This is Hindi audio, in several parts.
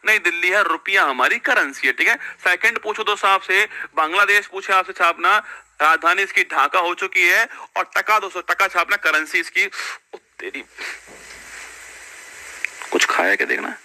नई दिल्ली है, रुपया हमारी करेंसी है, ठीक है। सेकंड पूछो दोस्तों आपसे, बांग्लादेश पूछे आपसे छापना, राजधानी इसकी ढाका हो चुकी है। और टका दोस्तों, टका छापना, करेंसी इसकी, तेरी कुछ खाया क्या देखना।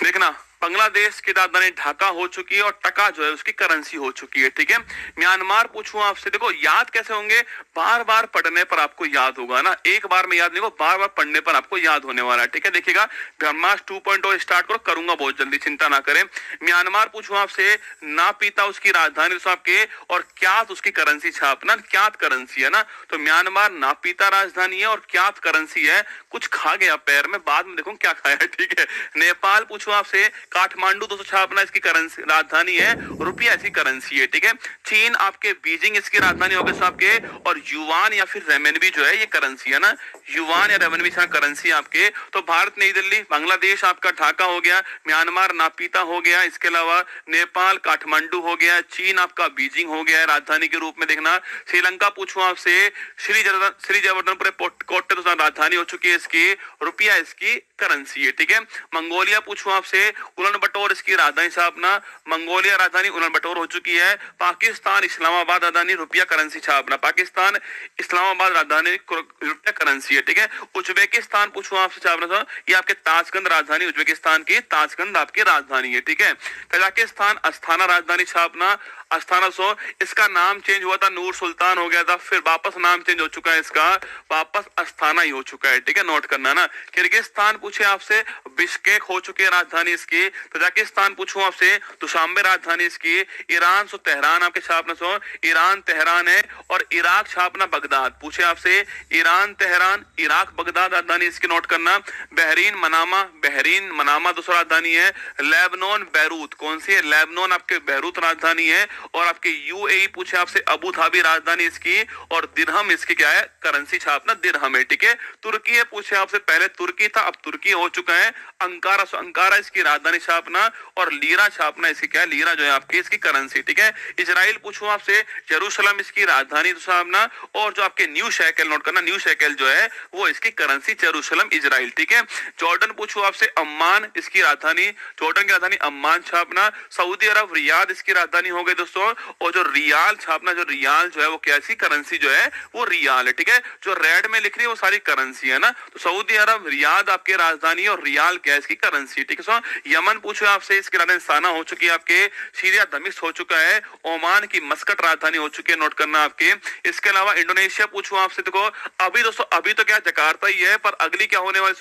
देखना, बांग्लादेश की राजधानी ढाका हो चुकी है और टका जो है उसकी करेंसी हो चुकी है, ठीक है। म्यांमार पूछूं आपसे, देखो याद कैसे होंगे, बार बार पढ़ने पर आपको याद होगा ना, एक बार में याद नहीं, बार बार पढ़ने पर आपको याद होने वाला है, ठीक है। देखिएगा, ब्रह्मास्त्र 2.0 स्टार्ट करो, करूंगा बहुत जल्दी, चिंता ना करें। म्यांमार पूछूं आपसे, ना पीता उसकी राजधानी आपके, और क्यात उसकी करेंसी छापना, क्यात करेंसी है ना, तो म्यांमार ना पीता राजधानी है और क्यात करेंसी है। कुछ खा गया पैर में, बाद में देखो क्या खाया है, ठीक है। नेपाल पूछूं आपसे, काठमांडू दोस्तों छापना इसकी करेंसी राजधानी है, रुपया इसकी करेंसी है, ठीक है। चीन आपके बीजिंग इसकी राजधानी होगी आपके, और युवान या फिर रेमनबी जो है ये करेंसी है ना, युवान या रेमनबी करेंसी आपके। तो भारत नई दिल्ली, बांग्लादेश आपका ढाका हो गया, म्यांमार नापीता हो गया, इसके अलावा नेपाल काठमांडू हो गया, चीन आपका बीजिंग हो गया है राजधानी के रूप में। देखना, श्रीलंका पूछूं आपसे, श्री जगन्नाथपुर कोट्टे तो राजधानी हो चुकी है इसकी, रुपया इसकी करेंसी है, ठीक है। मंगोलिया पूछूं आपसे, उलन बटोर इसकी राजधानी छापना, मंगोलिया राजधानी उलन बटोर हो चुकी है। पाकिस्तान इस्लामाबाद राजधानी, रुपया करेंसी छापना, पाकिस्तान इस्लामाबाद राजधानी रुपया करेंसी है, ठीक है। उज्बेकिस्तान पूछूं आपसे छापना, ये आपके ताशकंद राजधानी, उज्बेकिस्तान की ताशकंद आपकी राजधानी है, ठीक है। कजाकिस्तान अस्थाना राजधानी छापना, अस्थाना इसका नाम चेंज हुआ था, नूर सुल्तान हो गया था, फिर वापस नाम चेंज हो चुका है इसका, वापस अस्थाना ही हो चुका है, ठीक है, नोट करना ना। किर्गिस्तान पूछे आपसे, बिश्केक हो चुकी है राजधानी इसकी। तजाकिस्तान पूछूं आपसे, दुशांबे राजधानी इसकी। ईरान तेहरान आपके छापना, ईरान तेहरान है। और इराक छापना बगदाद, पूछे आपसे, ईरान तेहरान, इराक बगदाद राजधानी इसकी, नोट करना। बहरीन मनामा दूसरा राजधानी है। लेबनान बैरूत, कौन सी है, लेबनान आपके बैरूत राजधानी है। और आपके यूएई पूछे आपसे, अबू धाबी राजधानी इसकी, और दिरहम इसकी क्या है, करेंसी छापना दिरहम है, ठीक है। तुर्की है पूछे आपसे, पहले तुर्की था अब तुर्की हो चुका है। अंकारा इसकी राजधानी छापना, और लीरा छापना इसकी क्या है, लीरा जो है आपकी इसकी करेंसी, ठीक है। इजराइल पूछूं आपसे, यरूशलेम इसकी राजधानी छापना, और जो आपके न्यू शेकेल, नोट करना, न्यू शेकेल जो है वो इसकी करेंसी, यरूशलेम इजराइल, ठीक है। जॉर्डन पूछूं आपसे, अम्मान इसकी राजधानी, जॉर्डन की राजधानी अम्मान छापना। सऊदी अरब रियाद इसकी राजधानी हो गई दोस्तों। और जो रियाल छापना, जो रियाल जो है वो कैसी करेंसी जो है वो रियाल है, ठीक है। जो रेड में लिख रही है वो सारी करेंसी है ना, तो सऊदी अरब रियाद आपके राजधानी, और रियाल क्या है इसकी करेंसी, ठीक है। यमन पूछो आपसे, इसकी राजधानी साना हो चुकी है आपके। सीरिया दमिश्क हो चुका है। ओमान की मस्कट राजधानी हो चुकी है, नोट करना आपके। इसके अलावा इंडोनेशिया पूछो आपसे, देखो अभी दोस्तों, अभी तो क्या जकार्ता ही है, पर अगली क्या होने वाली,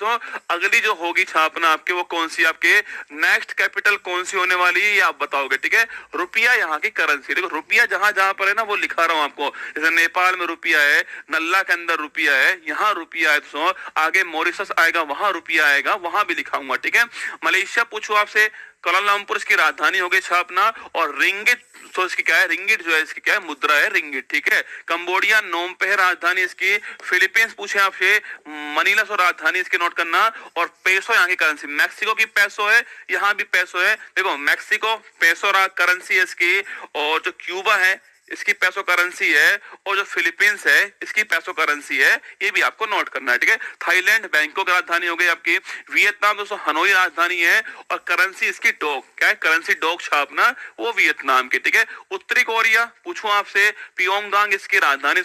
अगली जो होगी छापना आपके, वो कौन सी आपके नेक्स्ट कैपिटल कौन सी होने वाली है ये आप बताओगे, ठीक है। रुपया यहाँ की करेंसी, देखो रुपया जहां जहां पर है ना वो लिखा रहा हूं आपको, जैसे नेपाल में रुपया है, नल्ला के अंदर रुपया है, यहाँ रुपया है दोस्तों, आगे मॉरिशस आएगा वहां रुपया आएगा, वहां भी लिखाऊंगा, ठीक है। मलेशिया पूछो आपसे, कोलालमपुर इसकी राजधानी हो गई छापना, और रिंगिट, तो इसकी क्या है, रिंगिट जो है इसकी क्या है, मुद्रा है रिंगिट, ठीक है। कंबोडिया नोमपेह राजधानी इसकी। फिलीपींस पूछे आपसे, मनीला राजधानी इसकी, नोट करना। और पेसो यहाँ की करेंसी, मैक्सिको की पेसो है, यहाँ भी पेसो है, देखो मैक्सिको पेसो करेंसी है इसकी। और जो क्यूबा है इसकी पैसो करेंसी है, और जो फिलीपींस है इसकी पैसो करेंसी है, ये भी आपको नोट करना है, ठीक है। थाईलैंड बैंकॉक राजधानी हो गई आपकी। वियतनाम दोस्तों हनोई राजधानी है, और करेंसी इसकी डॉग, क्या है, करेंसी डॉग छापना, वो वियतनाम की, ठीक है। उत्तरी कोरिया पूछूं आपसे, पियोंगयांग इसकी राजधानी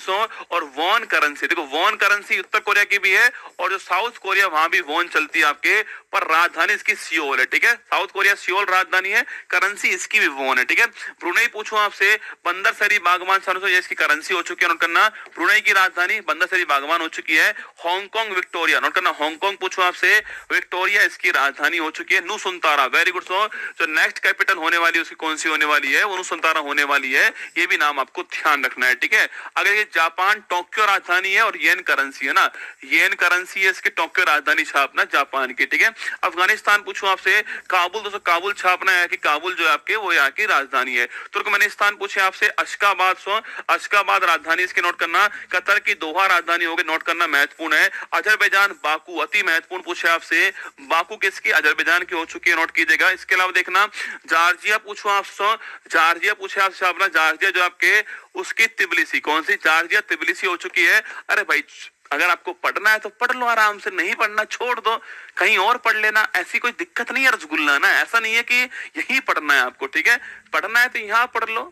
और वॉन करेंसी, देखो वॉन करेंसी उत्तर कोरिया की भी है, और जो साउथ कोरिया वहां भी वॉन चलती है आपके, पर राजधानी इसकी सियोल है, ठीक है। साउथ कोरिया सियोल राजधानी है, करेंसी इसकी भी वॉन है, ठीक है। ब्रुनेई पूछूं आपसे, बंदर सरी बागवान इसकी करेंसी हो चुकी है, नोट करना। ब्रुनेई की राजधानी बंदर सरी बागवान हो चुकी है। हांगकांग विक्टोरिया, नोट करना, हांगकांग पूछूं आपसे, विक्टोरिया इसकी राजधानी हो चुकी है। नुसुंतारा, वेरी गुड। जो नेक्स्ट कैपिटल होने वाली है उसकी कौन सी होने वाली है, वो नुसुंतारा होने वाली है, ये भी नाम आपको ध्यान रखना है, ठीक है। अगर ये जापान टोक्यो राजधानी है, और येन करेंसी है ना, येन करेंसी है इसकी, टोक्यो राजधानी छापना जापान की, ठीक है। अफगानिस्तान पूछूं आपसे, काबुल, दोस्तों काबुल छापना है कि काबुल जो है आपके वो यहाँ की राजधानी है। तुर्कमेनिस्तान पूछे आपसे, अशकाबाद राजधानी इसकी नोट करना। कतर की दोहा राजधानी होगी, नोट करना, महत्वपूर्ण है। अजरबैजान बाकू, अति महत्वपूर्ण पूछे आपसे, बाकू किसकी, अजरबैजान की हो चुकी है, नोट कीजिएगा। इसके अलावा देखना जॉर्जिया पूछो आपसे, जॉर्जिया पूछे आपसे अपना, जॉर्जिया जो आपके उसकी तिबिलिसी, कौन सी, जॉर्जिया तिबिलिसी हो चुकी है। अरे भाई अगर आपको पढ़ना है तो पढ़ लो आराम से, नहीं पढ़ना छोड़ दो, कहीं और पढ़ लेना, ऐसी कोई दिक्कत नहीं है रसगुल्ला ना, ऐसा नहीं है कि यही पढ़ना है आपको, ठीक है। पढ़ना है तो यहाँ पढ़ लो,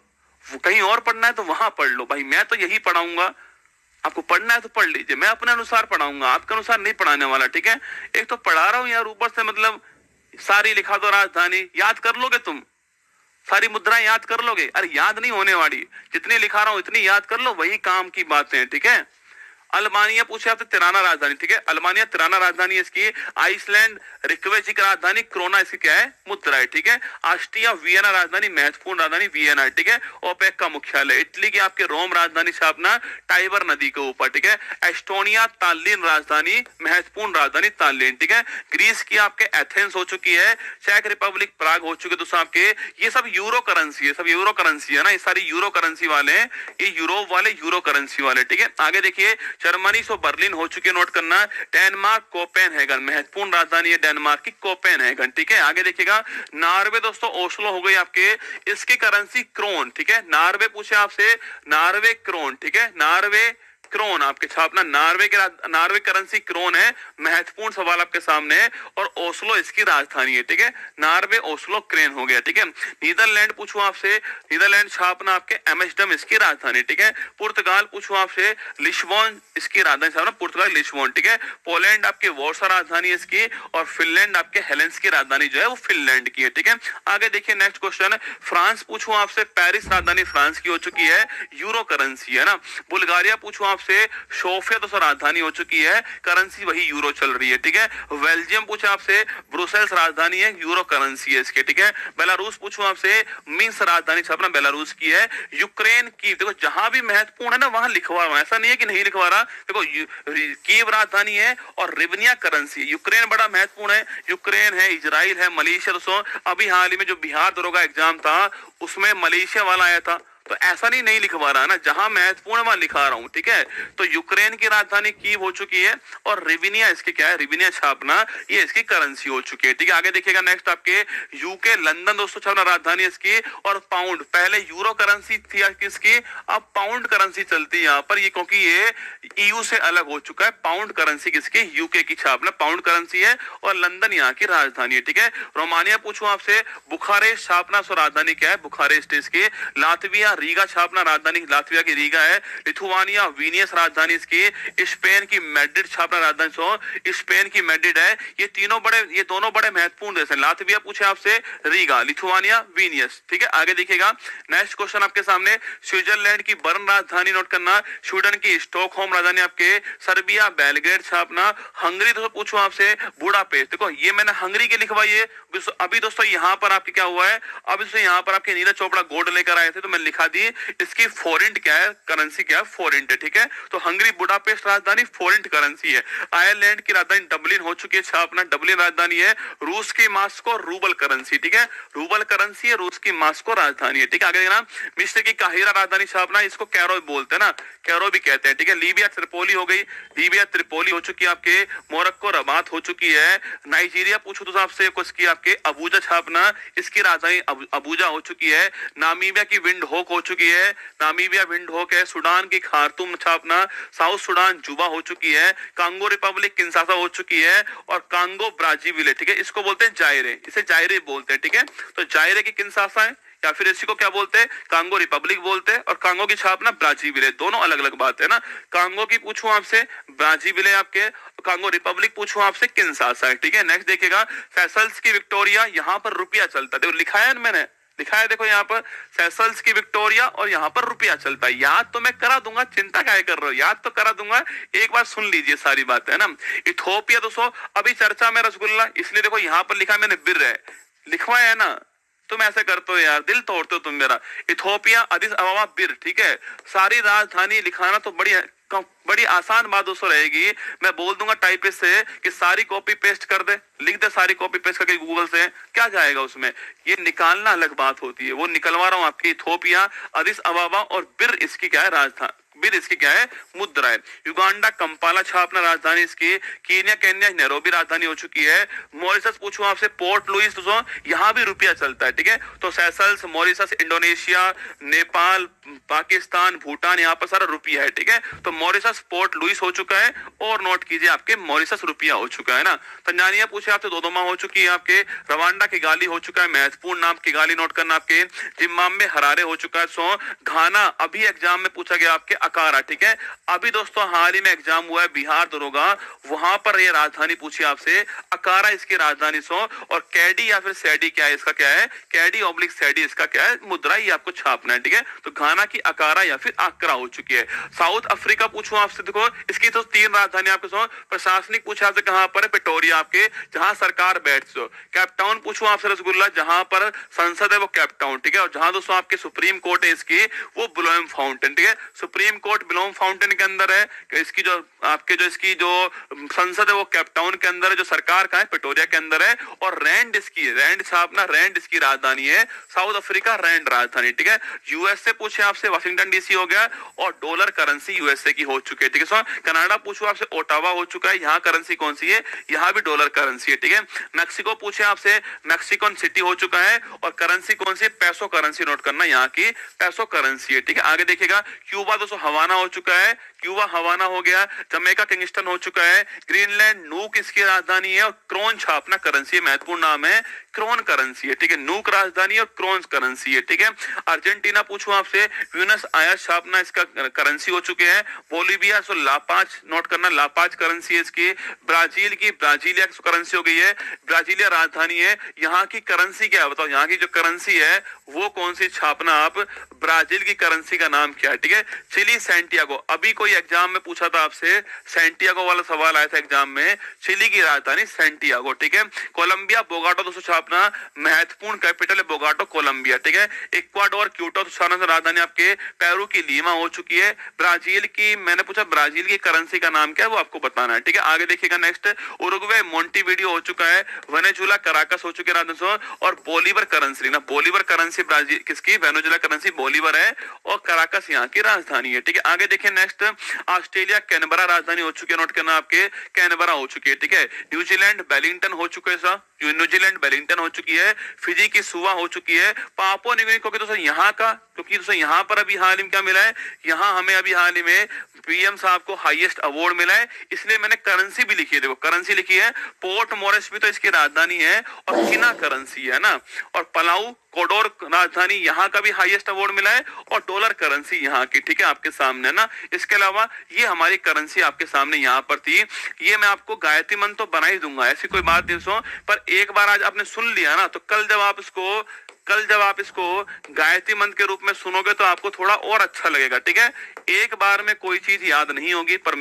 कहीं और पढ़ना है तो वहां पढ़ लो। भाई मैं तो यही पढ़ाऊंगा, आपको पढ़ना है तो पढ़ लीजिए, मैं अपने अनुसार पढ़ाऊंगा, आपके अनुसार नहीं पढ़ाने वाला, ठीक है। एक तो पढ़ा रहा हूं यार ऊपर से, मतलब सारी लिखा दो राजधानी, याद कर लोगे तुम, सारी मुद्राएं याद कर लोगे? अरे याद नहीं होने वाली, जितनी लिखा रहा हूं इतनी याद कर लो, वही काम की बातें हैं, ठीक है। अल्बानिया पूछे आपसे, तिराना राजधानी, ठीक है, अल्बानिया तिराना राजधानी इसकी। आइसलैंड रिकवेजिक राजधानी, क्रोना इसकी क्या है, मुद्रा है, ठीक है। ऑस्ट्रिया वियना राजधानी, महत्वपूर्ण राजधानी वियना है, ठीक है। ओपेक का मुख्यालय, इटली की आपके रोम राजधानी स्थापना टाइबर नदी के ऊपर, ठीक है। एस्टोनिया ताल्लिन राजधानी, महत्वपूर्ण राजधानी ताल्लिन, ठीक है। ग्रीस की आपके एथेंस हो चुकी है। चेक रिपब्लिक प्राग हो चुके दोस्तों आपके। ये सब यूरो करेंसी है, सब यूरो करेंसी है ना, ये सारी यूरो करेंसी वाले हैं, ये यूरोप वाले यूरो करेंसी वाले, ठीक है। आगे देखिए जर्मनी सो बर्लिन हो चुकी है, नोट करना। डेनमार्क कोपेनहेगन, महत्वपूर्ण राजधानी है डेनमार्क की कोपेनहेगन, ठीक है। आगे देखिएगा नॉर्वे दोस्तों, ओस्लो हो गई आपके, इसकी करेंसी क्रोन, ठीक है। नॉर्वे पूछे आपसे, नॉर्वे क्रोन, ठीक है, नॉर्वे क्रोन आपके छापना, नॉर्वे करेंसी क्रोन है, महत्वपूर्ण सवाल आपके सामने है। और ओस्लो इसकी राजधानी है, ठीक है, नॉर्वे ओस्लो क्रेन हो गया, ठीक है। नीदरलैंड पूछूं आपसे, नीदरलैंड छापना आपके एमस्टरडम इसकी राजधानी, ठीक है। पुर्तगाल पूछूं आपसे, लिस्बोन इसकी राजधानी छापना, पुर्तगाल लिस्बोन, ठीक है। पोलैंड आपके वॉर्सा राजधानी इसकी, और फिनलैंड आपके हेलेंस की राजधानी जो है वो फिनलैंड की है, ठीक है। आगे देखिए नेक्स्ट क्वेश्चन, फ्रांस पूछूं आपसे, पेरिस राजधानी फ्रांस की हो चुकी है, यूरो करेंसी है ना। बुल्गारिया पूछूं आपसे, सोफिया तो राजधानी हो चुकी है, करेंसी वही यूरो चल रही है, ठीक है। बेल्जियम पूछे आपसे, ब्रुसेल्स राजधानी है, यूरो करेंसी है इसके, ठीक है। बेलारूस पूछूं आपसे, मिन्स्क राजधानी छापना बेलारूस की है। यूक्रेन की, देखो जहां भी महत्वपूर्ण है ना वहां लिखवा रहा हूं, ऐसा नहीं है कि नहीं लिखवा रहा। देखो कीव राजधानी है और रिवनिया करेंसी, यूक्रेन बड़ा महत्वपूर्ण है, यूक्रेन है, इजराइल है, मलेशिया। दोस्तों अभी हाल ही में जो बिहार दरोगा एग्जाम था उसमें मलेशिया वाला आया था, तो ऐसा नहीं लिखवा रहा ना, जहां महत्वपूर्ण वहां लिखा रहा हूं, ठीक है। तो यूक्रेन की राजधानी कीव हो चुकी है, और रिविनिया इसकी क्या है, रिविनिया छापना ये इसकी करेंसी हो चुकी है, ठीक है। आगे देखिएगा नेक्स्ट आपके यूके लंदन दोस्तों छापना राजधानी इसकी, और पाउंड, पहले यूरो करेंसी थी किसकी, अब पाउंड करेंसी चलती है यहाँ पर, ये क्योंकि ये ईयू से अलग हो चुका है। पाउंड करेंसी किसकी, यूके की छापना पाउंड करेंसी है, और लंदन यहाँ की राजधानी है, ठीक है। रोमानिया पूछूं आपसे, बुखारेस्ट छापना सो राजधानी क्या है, बुखारेस्ट इसकी। लातविया रीगा छापना राजधानी लातविया की रीगा है। लिथुआनिया विनियस राजधानी इसकी। स्पेन की मैड्रिड छापना राजधानी सो स्पेन की मैड्रिड है। ये दोनों बड़े महत्वपूर्ण देश हैं। लातविया पूछे आपसे, रीगा, लिथुआनिया, विनियस, ठीक है। आगे देखिएगा नेक्स्ट क्वेश्चन आपके सामने, स्विट्जरलैंड की बर्न राजधानी नोट करना, स्वीडन की स्टॉकहोम राजधानी आपके, सर्बिया बेलग्रेड छापना, हंगरी दोस्तों पूछो आपसे, बुडापेस्ट। देखो ये मैंने हंगरी के लिखवाई है अभी दोस्तों, यहाँ पर आपके क्या हुआ है, अब दोस्तों यहाँ पर आपके नीरज चोपड़ा गोल्ड लेकर आए थे तो मैंने लिखा दी इसकी फोरेंट क्या है, करेंसी क्या है, फोरेंट है, ठीक है। तो हंगरी बुडापेस्ट राजधानी फोरेंट करेंसी है। आयरलैंड की राजधानी डबलिन हो चुकी है छापना, डबलिन राजधानी है। रूस की मास्को रूबल करेंसी, ठीक है, रूबल करेंसी है, रूस की मास्को राजधानी है, ठीक है। आगे देखना मिस्र की काहिरा राजधानी छापना, इसको कैरो बोलते हैं ना, कैरो भी कहते हैं, ठीक है। लीबिया त्रिपोली हो गई, लीबिया त्रिपोली हो चुकी है आपके। मोरक्को रबात हो चुकी है। नाइजीरिया पूछो तो आपसे कुछ की आपके अबूजा छापना, इसकी राजधानी अबूजा हो चुकी है। नामीबिया की विंड होक हो चुकी है, नामीबिया विंड होक है। सुडान की खार्तूम छापना, साउथ सुडान जुबा हो चुकी है। कांगो रिपब्लिक किंशासा हो चुकी है, और कांगो ब्राजीविले, ठीक है, इसको बोलते हैं जायरे, इसे जायरे बोलते हैं, ठीक है। तो जायरे की किंशासा है, या फिर इसी को क्या बोलते हैं, कांगो रिपब्लिक बोलते हैं, और कांगो की छापना ब्राजीविले, दोनों अलग अलग बात है ना। कांगो की पूछूं आपसे, ब्राजीविले आपके, कांगो रिपब्लिक पूछूं आपसे, किंशासा है, ठीक है। नेक्स्ट देखिएगा सेशल्स की विक्टोरिया, यहाँ पर रुपया चलता है, देखो लिखा है मैंने, लिखा है देखो यहाँ पर सेशल्स की विक्टोरिया, और यहाँ पर रुपया चलता है। याद तो मैं करा दूंगा, चिंता क्या कर रहे हो, याद तो करा दूंगा, एक बार सुन लीजिए सारी बात है ना। इथोपिया दोस्तों अभी चर्चा में रसगुल्ला, इसलिए देखो यहाँ पर लिखा है मैंने बिर है, लिखवाया है ना, तुम ऐसे करते हो यार, दिल तोड़ते हो तुम मेरा। इथोपिया अदिस अबाबा बिर, ठीक है, सारी राजधानी लिखाना तो बड़ी आसान बात दोस्तों रहेगी। मैं बोल दूंगा टाइपिस्ट से कि सारी कॉपी पेस्ट कर दे, लिख दे सारी कॉपी पेस्ट करके गूगल से, क्या जाएगा उसमें। ये निकालना अलग बात होती है, वो निकलवा रहा हूं आपकी। इथोपिया अदिस अबाबा और बिर इसकी क्या है राजधानी, बिर इसकी क्या है मुद्रा है। युगांडा कंपाला छापना राजधानी इसकी। कीनिया केन्या नैरोबी राजधानी हो चुकी है। मॉरिशस पूछूं आपसे पोर्ट लुइस, दोस्तों यहाँ भी रुपया चलता है, ठीक है। तो Seychelles, Mauritius, Indonesia, Nepal, Pakistan, Bhutan, यहाँ पर सारा रुपया है, ठीक है। तो मॉरिशस पोर्ट लुइस हो चुका है, और नोट कीजिए आपके मॉरिशस रुपया हो चुका है ना। तंजानिया पूछे आपसे दोदोमा हो चुकी है आपके। रवांडा किगाली हो चुका है, महत्वपूर्ण नाम किगाली नोट करना आपके। जिम्बाब्वे हरारे हो चुका है। सो घाना अभी एग्जाम में पूछा गया आपके अकारा, ठीक है। अभी दोस्तों हाल ही में एग्जाम हुआ है बिहार दरोगा, वहां पर ये राजधानी पूछी आपसे, अकारा इसकी राजधानी। सो और कैडी या फिर सैडी क्या है इसका, क्या है कैडी ऑब्लिक सैडी इसका क्या है मुद्रा, ये आपको छापना है, ठीक है। तो घाना की अकारा या फिर आकरा हो चुकी है। साउथ अफ्रीका पूछूं आपसे, देखो इसकी तो 3 राजधानी आपके। सो प्रशासनिक पूछा आपसे कहां पर है, पिटोरिया आपके, जहां सरकार बैठती हो। कैपटाउन पूछूं आपसे रसगुल्ला, जहां पर संसद है वो कैपटाउन, ठीक है। और जहां दोस्तों आपके सुप्रीम कोर्ट है इसकी, वो ब्लोम फाउंटेन, ठीक है। सुप्रीम कोर्ट ब्लोम फाउंटेन के अंदर है, इसकी जो आपके जो इसकी जो संसद है वो कैपटाउन के अंदर है, जो सरकार का है पिटोरिया के अंदर है। और रैंड इसकी, रैंड छापना, रैंड इसकी राजधानी है। साउथ अफ्रीका रैंड राजधानी, ठीक है। यूएसए पूछे आपसे वाशिंगटन डीसी हो गया, और डॉलर करेंसी यूएसए की हो चुकी है, ठीक है। सो कनाडा पूछो आपसे ओटावा हो चुका है, यहाँ करेंसी कौन सी है, यहाँ भी डॉलर करेंसी है, ठीक है। मैक्सिको पूछे आपसे, मैक्सिकन सिटी हो चुका है, और करेंसी कौन सी, पैसो करेंसी नोट करना, यहाँ की पैसो करेंसी है, ठीक है। आगे देखिएगा क्यूबा दोस्तों हवाना हो चुका है, क्यूबा हवाना हो गया। जमैका किंगस्टन हो चुका है। ग्रीनलैंड नूक इसकी राजधानी है, और क्रोन छापना करेंसी, महत्वपूर्ण नाम है, क्रोन करेंसी है, ठीक है। नूक राजधानी और क्रोन करेंसी है, ठीक है। अर्जेंटीना पूछूं आपसे, ब्यूनस आयर्स छापना इसका करेंसी हो चुके हैं। बोलिविया सो लापाज नोट करना, लापाज करेंसी है इसकी। ब्राजील की ब्राजीलिया करेंसी हो गई है, ब्राजीलिया राजधानी है। यहाँ की करेंसी क्या है बताओ, यहाँ की जो करेंसी है वो कौन सी छापना आप, ब्राजील की करेंसी का नाम क्या है, ठीक है। चिली सैंटियागो, अभी कोई एग्जाम में पूछा था आपसे, सैंटियागो वाला सवाल आया था एग्जाम में, चिली की राजधानी सैंटियागो, ठीक है। कोलंबिया बोगाटो दोस्तों छापना, महत्वपूर्ण कैपिटल है बोगाटो कोलंबिया, ठीक है। इक्वाडोर क्यूटो राजधानी आपके। पेरू की लीमा हो चुकी है। ब्राजील की, मैंने पूछा ब्राजील की करेंसी का नाम क्या है, वो आपको बताना है, ठीक है। आगे देखिएगा नेक्स्ट, उरुग्वे मोंटेविडियो हो चुका है। वेनेजुला कराकस हो चुके हैं, और बोलीवर करेंसी ना, बोलीवर करेंसी ब्राजील किसकी, वेनेजुला करेंसी बोलीवर है, और कराकस यहाँ की राजधानी है, ठीक है। आगे देखिए नेक्स्ट, ऑस्ट्रेलिया कैनबरा राजधानी हो चुकी है, नोट करना आपके, कैनबरा हो चुकी है, ठीक है। न्यूजीलैंड वेलिंगटन हो चुके हैं, न्यूजीलैंड वेलिंगटन हो चुकी है। फिजी की सुवा हो चुकी है। पापुआ न्यू गिनी, क्योंकि दोस्तों यहाँ का, क्योंकि दोस्तों यहाँ पर अभी हाल ही में क्या मिला है, यहाँ हमें अभी हाल ही में पीएम साहब को हाईएस्ट अवार्ड मिला है, इसलिए मैंने करेंसी भी लिखी है, देखो करेंसी लिखी है। पोर्ट मॉरिस भी तो इसकी राजधानी है, और किना करेंसी है ना। और पलाऊ कोडोर राजधानी, यहाँ का भी हाईएस्ट अवार्ड मिला है, और डॉलर करेंसी यहाँ की, ठीक है, आपके सामने ना। इसके अलावा ये हमारी करेंसी आपके सामने यहाँ पर थी। ये मैं आपको गायत्री मंत्र तो बना ही दूंगा, ऐसी कोई बात नहीं सो, पर एक बार आज आपने सुन लिया ना, तो कल जब आप इसको गायत्री मंत्र के रूप में सुनोगे तो आपको थोड़ा और अच्छा लगेगा, ठीक है। एक बार में कोई चीज याद नहीं होगी, पर